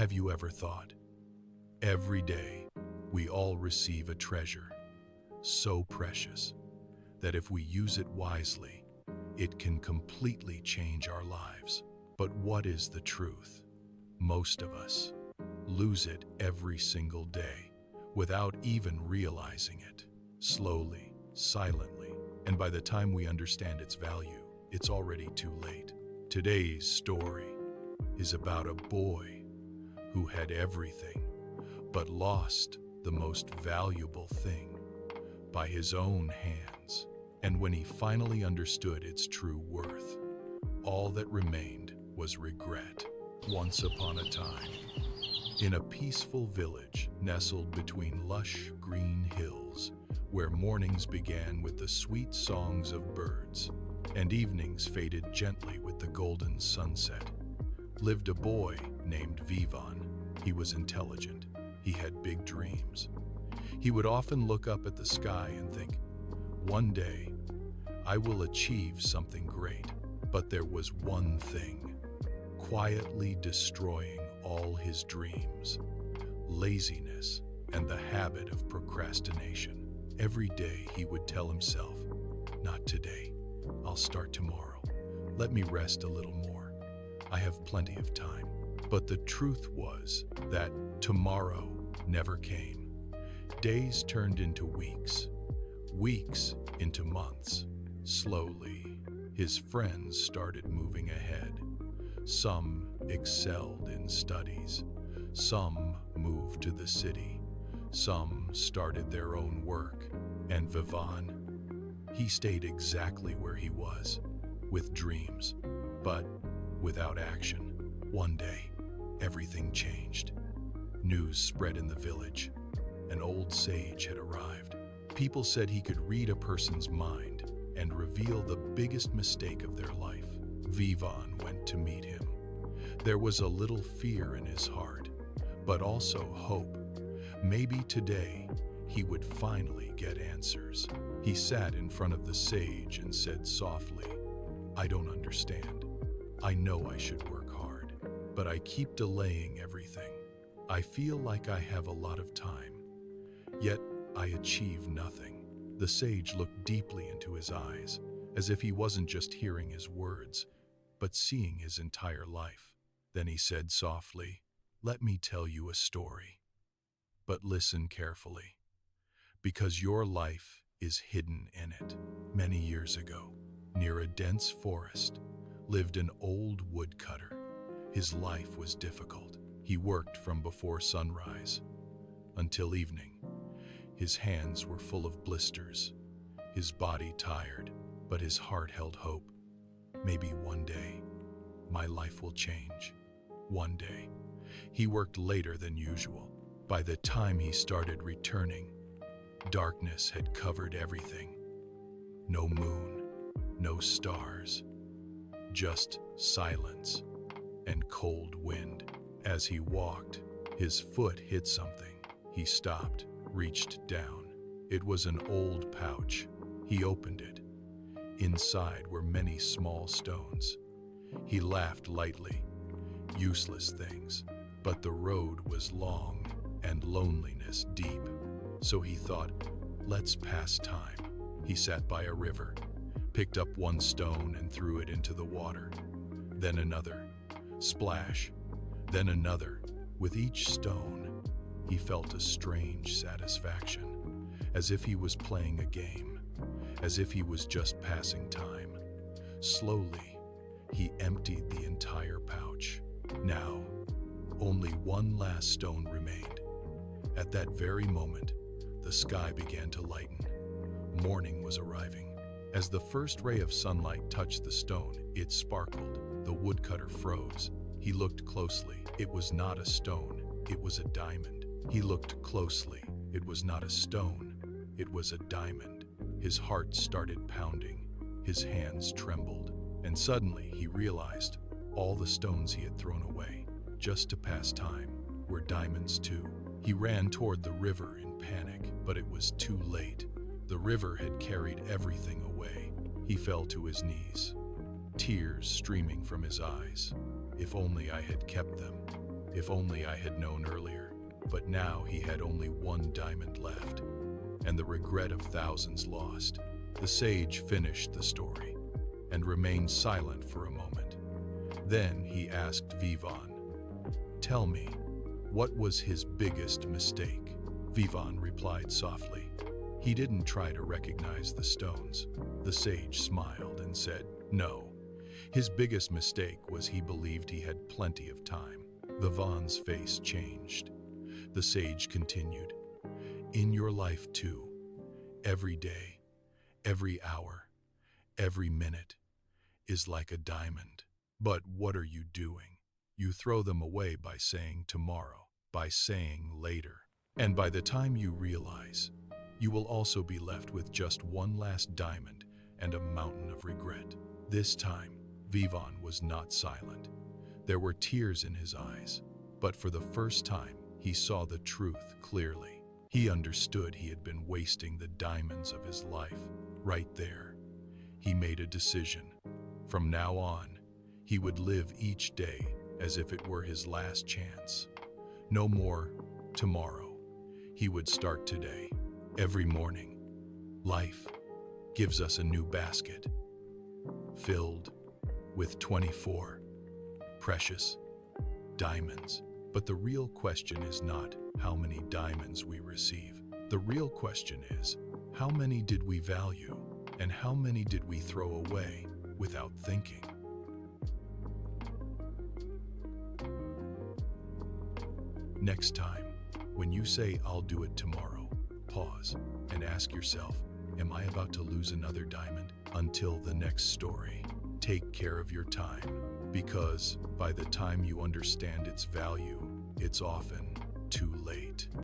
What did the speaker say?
Have you ever thought, every day we all receive a treasure so precious that if we use it wisely, it can completely change our lives. But what is the truth? Most of us lose it every single day without even realizing it. Slowly, silently, and by the time we understand its value, it's already too late. Today's story is about a boy who had everything but lost the most valuable thing by his own hands. And when he finally understood its true worth, all that remained was regret. Once upon a time, in a peaceful village nestled between lush green hills, where mornings began with the sweet songs of birds and evenings faded gently with the golden sunset, lived a boy named Vivaan. He was intelligent. He had big dreams. He would often look up at the sky and think, one day, I will achieve something great. But there was one thing quietly destroying all his dreams: laziness and the habit of procrastination. Every day he would tell himself, not today, I'll start tomorrow. Let me rest a little more. I have plenty of time. But the truth was that tomorrow never came. Days turned into weeks, weeks into months. Slowly, his friends started moving ahead. Some excelled in studies. Some moved to the city. Some started their own work. And Vivaan, he stayed exactly where he was, with dreams, but without action. One day, everything changed. News spread in the village. An old sage had arrived. People said he could read a person's mind and reveal the biggest mistake of their life. Vivaan went to meet him. There was a little fear in his heart, but also hope. Maybe today he would finally get answers. He sat in front of the sage and said softly, I don't understand. I know I should work hard, but I keep delaying everything. I feel like I have a lot of time, yet I achieve nothing. The sage looked deeply into his eyes, as if he wasn't just hearing his words, but seeing his entire life. Then he said softly, let me tell you a story. But listen carefully, because your life is hidden in it. Many years ago, near a dense forest, lived an old woodcutter. His life was difficult. He worked from before sunrise until evening. His hands were full of blisters, his body tired, but his heart held hope. Maybe one day, my life will change. One day. He worked later than usual. By the time he started returning, darkness had covered everything. No moon, no stars, just silence and cold wind. As he walked, his foot hit something. He stopped, reached down. It was an old pouch. He opened it. Inside were many small stones. He laughed lightly. Useless things. But the road was long and loneliness deep. So he thought, let's pass time. He sat by a river, picked up one stone and threw it into the water. Then another. Splash. Then another. With each stone, he felt a strange satisfaction, as if he was playing a game, as if he was just passing time. Slowly, he emptied the entire pouch. Now, only one last stone remained. At that very moment, the sky began to lighten. Morning was arriving. As the first ray of sunlight touched the stone, it sparkled. The woodcutter froze. He looked closely. It was not a stone, it was a diamond. He looked closely. It was not a stone, it was a diamond. His heart started pounding. His hands trembled. And suddenly he realized all the stones he had thrown away, just to pass time, were diamonds too. He ran toward the river in panic, but it was too late. The river had carried everything away. He fell to his knees, tears streaming from his eyes. If only I had kept them. If only I had known earlier. But now he had only one diamond left, and the regret of thousands lost. The sage finished the story and remained silent for a moment. Then he asked Vivaan, "Tell me, what was his biggest mistake?" Vivaan replied softly, "He didn't try to recognize the stones." The sage smiled and said, "No, his biggest mistake was he believed he had plenty of time." Vivaan's face changed. The sage continued, "In your life too, every day, every hour, every minute is like a diamond. But what are you doing? You throw them away by saying tomorrow, by saying later. And by the time you realize, you will also be left with just one last diamond and a mountain of regret." This time, Vivaan was not silent. There were tears in his eyes, but for the first time, he saw the truth clearly. He understood he had been wasting the diamonds of his life. Right there, he made a decision. From now on, he would live each day as if it were his last chance. No more tomorrow. He would start today. Every morning, life gives us a new basket filled with 24 precious diamonds. But the real question is not how many diamonds we receive. The real question is, how many did we value and how many did we throw away without thinking? Next time, when you say, "I'll do it tomorrow," pause and ask yourself, am I about to lose another diamond? Until the next story, take care of your time, because by the time you understand its value, it's often too late.